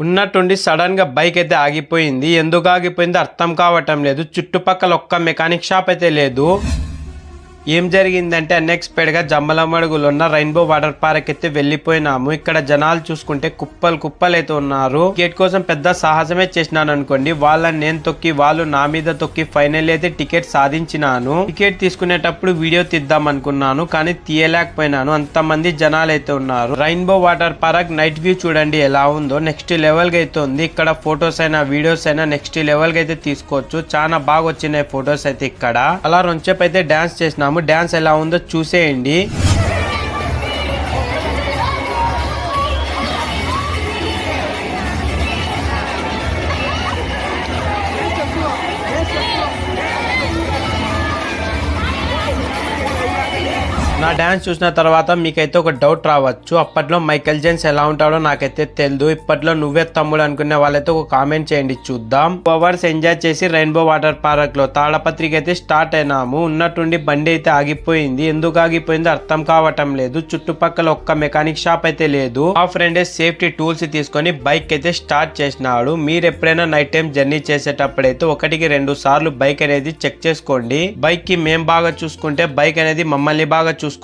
ఉన్నట్టుండి సడన్ గా బైక్ అయితే ఆగిపోయింది. ఎందుకు ఆగిపోయిందో అర్థం కావటం లేదు. చుట్టుపక్కల ఒక్క మెకానిక్ షాప్ అయితే లేదు. ఏం జరిగిందంటే అన్ఎక్స్పెక్టెడ్ గా జమ్మలమడుగులో ఉన్న రెయిన్బో వాటర్ పార్క్ అయితే వెళ్ళిపోయినాము. ఇక్కడ జనాలు చూసుకుంటే కుప్పలు కుప్పలు అయితే ఉన్నారు. టికెట్ కోసం పెద్ద సాహసమే చేసినాను అనుకోండి. వాళ్ళని నేను తొక్కి వాళ్ళు నా మీద తొక్కి ఫైనల్ అయితే టికెట్ సాధించినాను. టికెట్ తీసుకునేటప్పుడు వీడియో తీద్దాం అనుకున్నాను కానీ తీయలేకపోయినాను. అంతమంది జనాలు అయితే ఉన్నారు. Rainbow water park night view చూడండి ఎలా ఉందో. నెక్స్ట్ లెవెల్ గా అయితే ఉంది. ఇక్కడ ఫొటోస్ అయినా వీడియోస్ అయినా నెక్స్ట్ లెవెల్ గా అయితే తీసుకోవచ్చు. చాలా బాగా వచ్చినాయి ఫొటోస్ అయితే. ఇక్కడ అలా రొంచేపు అయితే డాన్స్ చేసినాము. డాన్స్ ఎలా ఉందో చూసేయండి. నా డాన్స్ చూసిన తర్వాత మీకైతే ఒక డౌట్ రావచ్చు. అప్పట్లో మైకేల్ జేమ్స్ ఎలా ఉంటాడో నాకైతే తెలియదు. ఇప్పట్లో నువ్వే తమ్ముడు అనుకునే వాళ్ళైతే ఒక కామెంట్ చేయండి చూద్దాం. 2 అవర్స్ ఎంజాయ్ చేసి రెయిన్బో వాటర్ పార్క్ లో తాళపత్రికి అయితే స్టార్ట్ అయినాము. ఉన్నట్టుండి బండి అయితే ఆగిపోయింది. ఎందుకు ఆగిపోయిందో అర్థం కావటం లేదు. చుట్టుపక్కల ఒక్క మెకానిక్ షాప్ అయితే లేదు. ఆ ఫ్రెండ్ సేఫ్టీ టూల్స్ తీసుకొని బైక్ అయితే స్టార్ట్ చేసినాడు. మీరు ఎప్పుడైనా నైట్ టైం జర్నీ చేసేటప్పుడు అయితే 1-2 సార్లు బైక్ అనేది చెక్ చేసుకోండి. బైక్ కి మేం బాగా చూసుకుంటే బైక్ అనేది మమ్మల్ని బాగా చూసుకుంటాది.